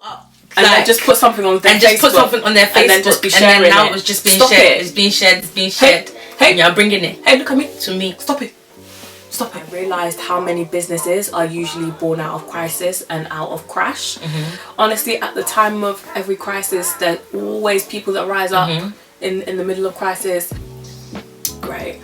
And like, then just put something on their Facebook. And then just be sharing and then now it was just being shared. It's being shared. Hey, yeah, I'm bringing it. Hey, look at me. To me. Stop it. I realised how many businesses are usually born out of crisis and out of crash. Honestly, at the time of every crisis, there's always people that rise up in the middle of crisis. Great.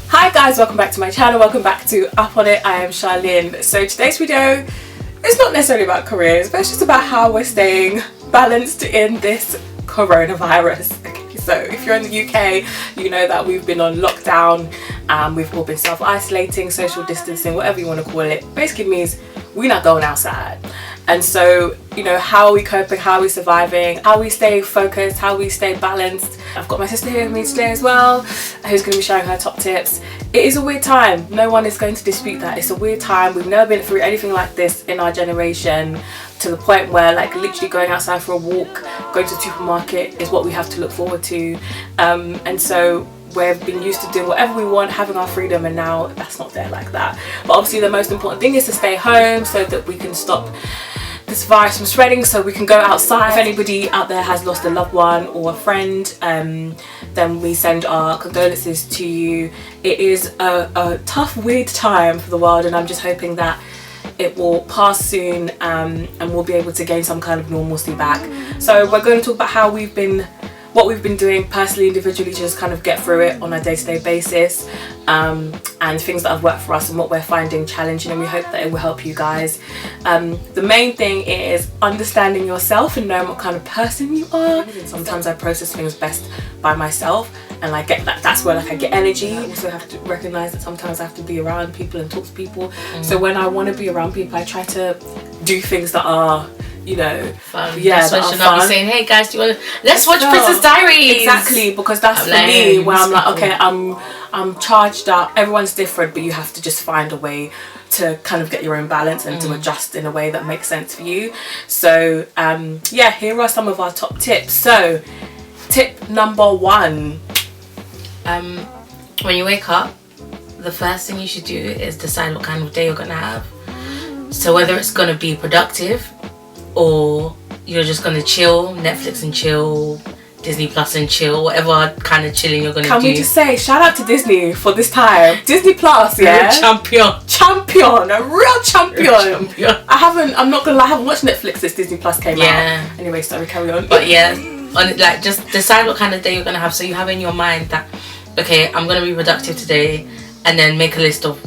Hi guys, welcome back to my channel. Welcome back to Up On It. I am Charlene. So today's video, it's not necessarily about careers, but it's just about how we're staying balanced in this coronavirus. Okay, so if you're in the UK, you know that we've been on lockdown. We've all been self-isolating, social distancing, whatever you want to call it. Basically means we're not going outside. And so, you know, how are we coping? How are we surviving? How we stay focused? How we stay balanced? I've got my sister here with me today as well, who's going to be sharing her top tips. It is a weird time. No one is going to dispute that. It's a weird time. We've never been through anything like this in our generation, to the point where like literally going outside for a walk, going to the supermarket is what we have to look forward to. And so we've been used to doing whatever we want, having our freedom, and now that's not there like that. But obviously the most important thing is to stay home so that we can stop this virus from spreading, so we can go outside. If anybody out there has lost a loved one or a friend, then we send our condolences to you. It is a tough, weird time for the world, and I'm just hoping that it will pass soon, and we'll be able to gain some kind of normalcy back. So we're going to talk about what we've been doing personally, individually, to just kind of get through it on a day-to-day basis, and things that have worked for us and what we're finding challenging, and we hope that it will help you guys. The main thing is understanding yourself and knowing what kind of person you are. Sometimes I process things best by myself, and I get that's where like I get energy. I also have to recognize that sometimes I have to be around people and talk to people. So when I want to be around people, I try to do things that are, you know, fun. Yeah, that's when I'll be saying, hey guys, do you want to let's watch Princess Diaries? Exactly, because that's for me where I'm like, okay, I'm charged up. Everyone's different, but you have to just find a way to kind of get your own balance and to adjust in a way that makes sense for you. So yeah, here are some of our top tips. So tip number 1, when you wake up, the first thing you should do is decide what kind of day you're gonna have. So whether it's gonna be productive, or you're just gonna chill, Netflix and chill, Disney Plus and chill, whatever kind of chilling you're gonna do. Can we just say shout out to Disney for this time? Disney Plus, yeah, champion, a real champion. I'm not gonna lie, I haven't watched Netflix since Disney Plus came out. Anyway, sorry, carry on. But yeah, like just decide what kind of day you're gonna have, so you have in your mind that, okay, I'm gonna be productive today, and then make a list of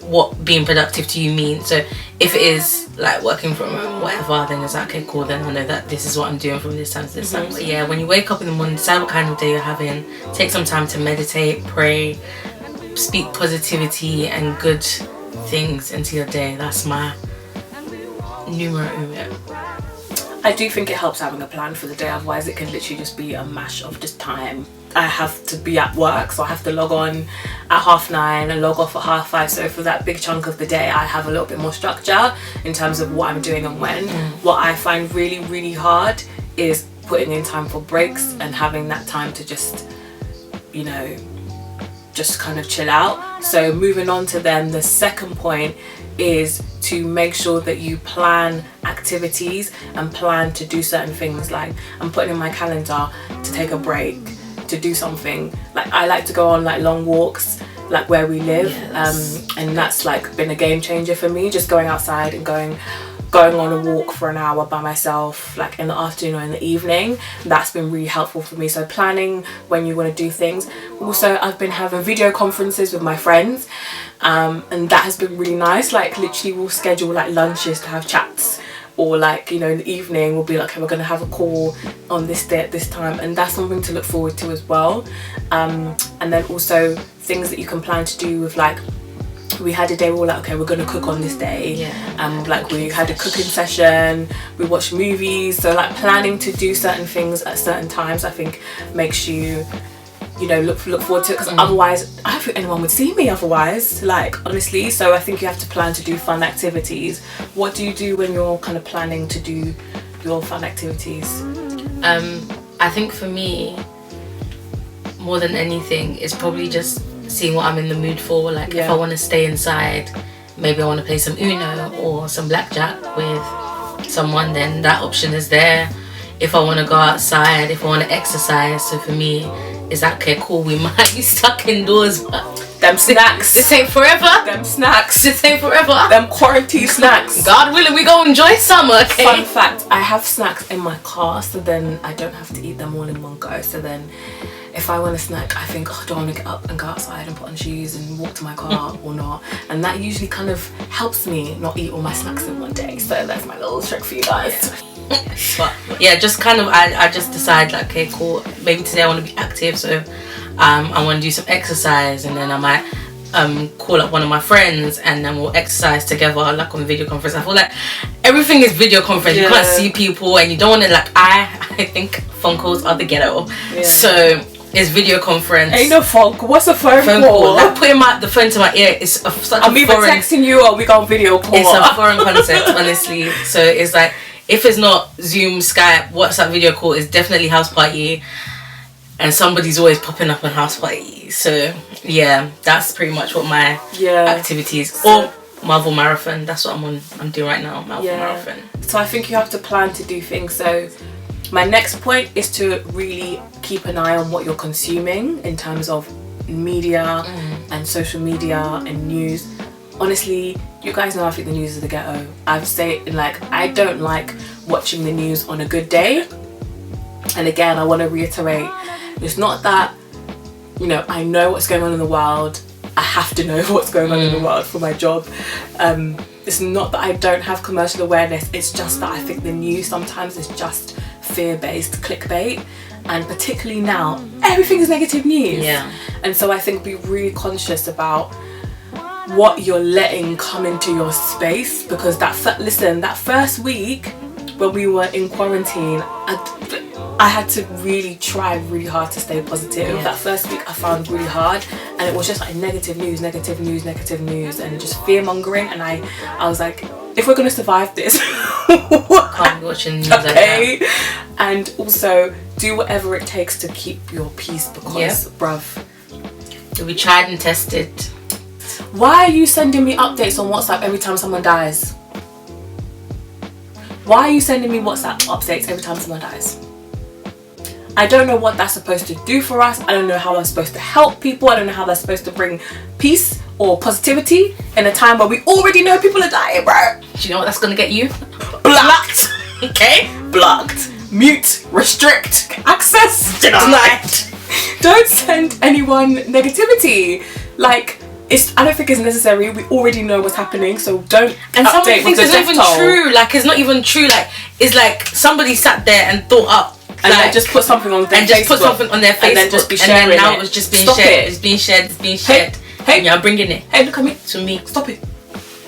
what being productive to you means. So if it is like working from home, whatever, then it's like, okay, cool, then I know that this is what I'm doing from this time to this time. But yeah, when you wake up in the morning, decide what kind of day you're having. Take some time to meditate, pray, speak positivity and good things into your day. That's my numero uno. I do think it helps having a plan for the day, otherwise it can literally just be a mash of just time. I have to be at work, so I have to log on at 9:30 and log off at 5:30. So for that big chunk of the day, I have a little bit more structure in terms of what I'm doing and when. What I find really, really hard is putting in time for breaks and having that time to just, you know, just kind of chill out. So moving on to then the second point is to make sure that you plan activities and plan to do certain things. Like I'm putting in my calendar to take a break, to do something. Like I like to go on like long walks, like where we live, and that's like been a game changer for me, just going outside and going on a walk for an hour by myself, like in the afternoon or in the evening. That's been really helpful for me. So planning when you want to do things. Also, I've been having video conferences with my friends, and that has been really nice. Like literally we'll schedule like lunches to have chats, or like, you know, in the evening we'll be like, okay, we're gonna have a call on this day at this time, and that's something to look forward to as well. And then also things that you can plan to do with, like, we had a day where we were like, okay, we're gonna cook on this day, like we had a cooking session, we watched movies. So like planning to do certain things at certain times, I think makes you, you know, look forward to it, because otherwise I don't think anyone would see me otherwise, like, honestly. So I think you have to plan to do fun activities. What do you do when you're kind of planning to do your fun activities? I think for me, more than anything, it's probably just seeing what I'm in the mood for. Like if I want to stay inside, maybe I want to play some Uno or some blackjack with someone, then that option is there. If I want to go outside, if I want to exercise, so for me, is that okay? Cool. We might be stuck indoors, but them snacks. This ain't forever. Them snacks. This ain't forever. Them quarantine snacks. God willing, we go enjoy summer. Okay. Fun fact: I have snacks in my car, so then I don't have to eat them all in one go. So then, if I want a snack, I think, oh, do I want to get up and go outside and put on shoes and walk to my car or not? And that usually kind of helps me not eat all my snacks in one day. So that's my little trick for you guys. But yeah, just kind of I just decide like, okay, cool, maybe today I want to be active, so I want to do some exercise, and then I might call up one of my friends and then we'll exercise together, like on video conference. I feel like everything is video conference. You can't see people, and you don't want to like I think phone calls are the ghetto. So it's video conference. Ain't no phone call. What's a phone call? Like putting the phone to my ear is such I'm either texting you or we go on video call. It's a foreign concept, honestly. So it's like, if it's not Zoom, Skype, WhatsApp video call, it's definitely house party, and somebody's always popping up on house party. So yeah, that's pretty much what my activities. Or Marvel Marathon, that's what I'm doing right now, Marvel Marathon. So I think you have to plan to do things. So my next point is to really keep an eye on what you're consuming in terms of media and social media and news. Honestly, you guys know I think the news is the ghetto. I've said, like, I don't like watching the news on a good day. And again, I want to reiterate, it's not that, you know, I know what's going on in the world. I have to know what's going on in the world for my job. It's not that I don't have commercial awareness. It's just that I think the news sometimes is just fear-based clickbait. And particularly now, everything is negative news. And so I think be really conscious about what you're letting come into your space, because that first week when we were in quarantine, I had to really try really hard to stay positive. That first week I found really hard, and it was just like negative news, and just fear mongering. And I was like, if we're gonna survive this, can't be watching news like that. And also do whatever it takes to keep your peace, because bruv, we tried and tested. Why are you sending me updates on WhatsApp every time someone dies? Why are you sending me WhatsApp updates every time someone dies? I don't know what that's supposed to do for us. I don't know how that's supposed to help people. I don't know how that's supposed to bring peace or positivity in a time where we already know people are dying, bro. Do you know what that's gonna get you? Blocked. Okay? Blocked. Mute. Restrict. Access. Denied. Don't send anyone negativity. Like, I don't think it's necessary. We already know what's happening, so don't. And some things it's not even true. Like, it's not even true. Like, it's like somebody sat there and thought up, and then just put something on their and just put something on their Facebook, and then just be sharing and then now it. it's just being Stop shared. it. It's being shared. It's being shared. Hey, yeah, I'm bringing it. Hey, look at me. To me. Stop it.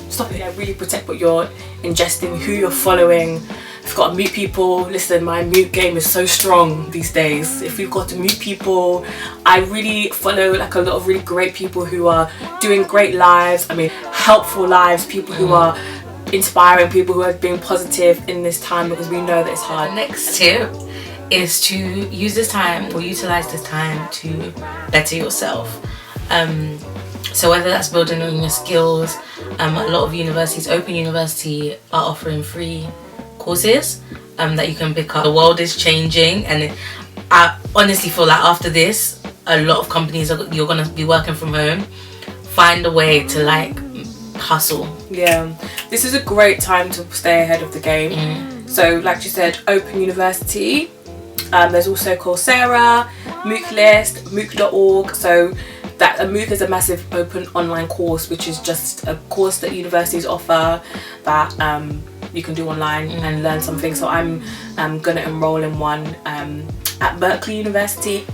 Stop it. Yeah, really protect what you're ingesting, who you're following. If you've got to mute people, listen, my mute game is so strong these days. If you've got to mute people, I really follow like a lot of really great people who are doing great lives. I mean, helpful lives, people who are inspiring, people who are being positive in this time, because we know that it's hard. The next tip is to use this time, or utilize this time to better yourself. So whether that's building on your skills, a lot of universities, Open University, are offering free courses that you can pick up. The world is changing, and I honestly feel like after this, a lot of companies you're gonna be working from home. Find a way to like hustle. Yeah, this is a great time to stay ahead of the game. So like you said, Open University, there's also Coursera, MOOC list, MOOC.org. So that a MOOC is a massive open online course, which is just a course that universities offer that you can do online and learn something. So I'm gonna enroll in one at Berkeley University,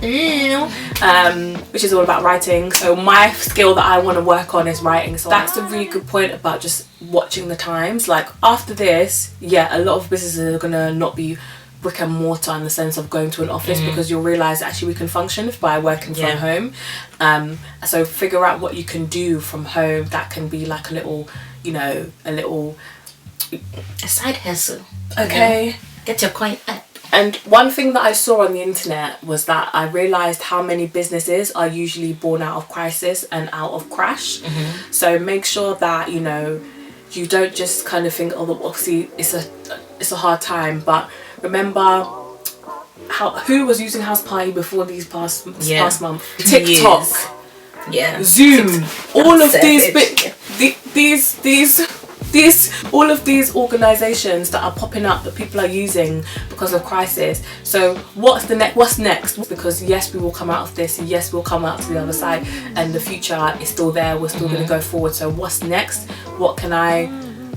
which is all about writing. So my skill that I want to work on is writing. So that's a really good point about just watching the times. Like after this, a lot of businesses are gonna not be brick and mortar in the sense of going to an office, because you'll realize actually we can function by working from home. So figure out what you can do from home that can be like a little a side hustle. Okay, get your coin up. And one thing that I saw on the internet was that I realized how many businesses are usually born out of crisis and out of crash. So make sure that you don't just kind of think, oh, obviously it's a hard time, but remember who was using house party before these past month? TikTok, Zoom, all of all of these organizations that are popping up that people are using because of crisis. So what's next? Because yes, we will come out of this, yes, we'll come out to the other side, and the future is still there. We're still going to go forward. So what's next? What can I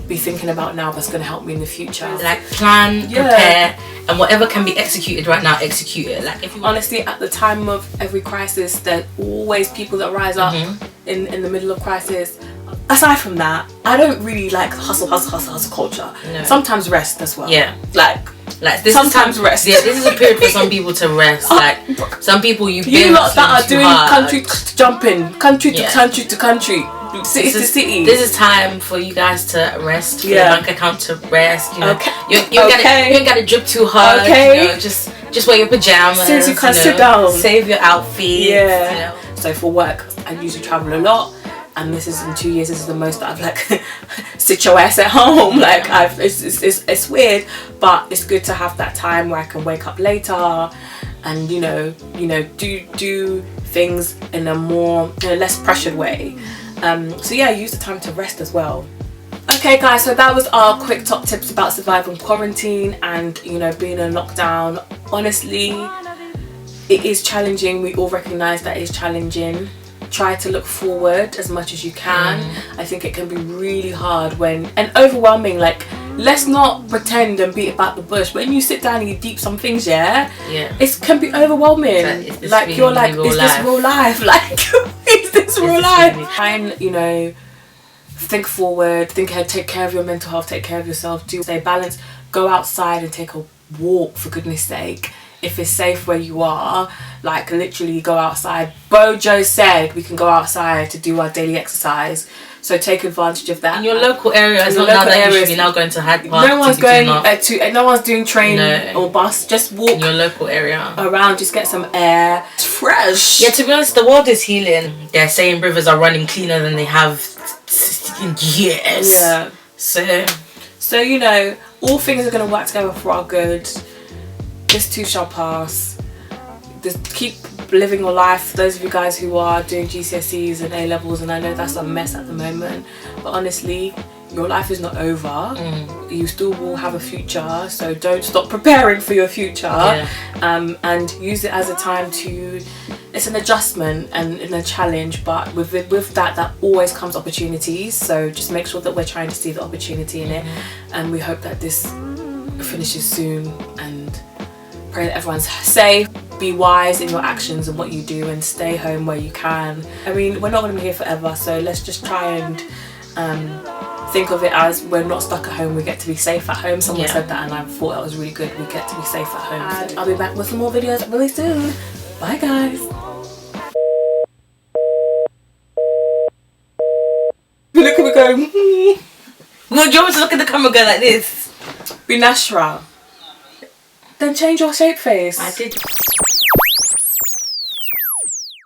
be thinking about now that's going to help me in the future? Like, plan, prepare, and whatever can be executed right now, execute it. Like, if you honestly, at the time of every crisis, there's always people that rise up in the middle of crisis. Aside from that, I don't really like hustle culture. No. Sometimes rest as well. Like this sometimes rest. Yeah, this is a period for some people to rest. Like, some people you lot that are doing country to country, city to city. This is time for you guys to rest. For your bank account to rest. You know, you ain't gotta drip too hard. Okay. You know, just wear your pajamas. Since you can sit down, save your outfit. Yeah. You know. So for work, I usually travel a lot. And this is in 2 years. This is the most that I've like sit your ass at home. Like it's weird, but it's good to have that time where I can wake up later, and do things in a less pressured way. So yeah, use the time to rest as well. Okay guys, so that was our quick top tips about surviving quarantine and being in lockdown. Honestly, it is challenging. We all recognise that it's challenging. Try to look forward as much as you can. I think it can be really hard and overwhelming. Like, let's not pretend and beat about the bush. When you sit down and you deep some things, it can be overwhelming. Like you're like, is this real life? Like, is this real life? Try and think forward, think ahead, take care of your mental health, take care of yourself. Do stay balanced. Go outside and take a walk, for goodness sake. If it's safe where you are, like literally go outside. Bojo said we can go outside to do our daily exercise, so take advantage of that. In your local area, it's not now that you should be now going to Hyde Park. No one's going no one's doing train or bus. Just walk in your local area around, just get some air. It's fresh. Yeah, to be honest, the world is healing. They're saying rivers are running cleaner than they have in years. Yeah. So all things are going to work together for our good. This too shall pass. Just keep living your life. Those of you guys who are doing GCSEs and A levels, and I know that's a mess at the moment, but honestly, your life is not over. You still will have a future, so don't stop preparing for your future. And use it as a time it's an adjustment and a challenge, but with that always comes opportunities. So just make sure that we're trying to see the opportunity in it, and we hope that this finishes soon, and pray that everyone's safe. Be wise in your actions and what you do, and stay home where you can. I mean, we're not going to be here forever, so let's just try and think of it as we're not stuck at home. We get to be safe at home. Someone said that, and I thought that was really good. We get to be safe at home. And I'll be back with some more videos really soon. Bye guys. Look at me going. Well, do you want me to look at the camera and go like this? Be natural. Then change your shape face. I did.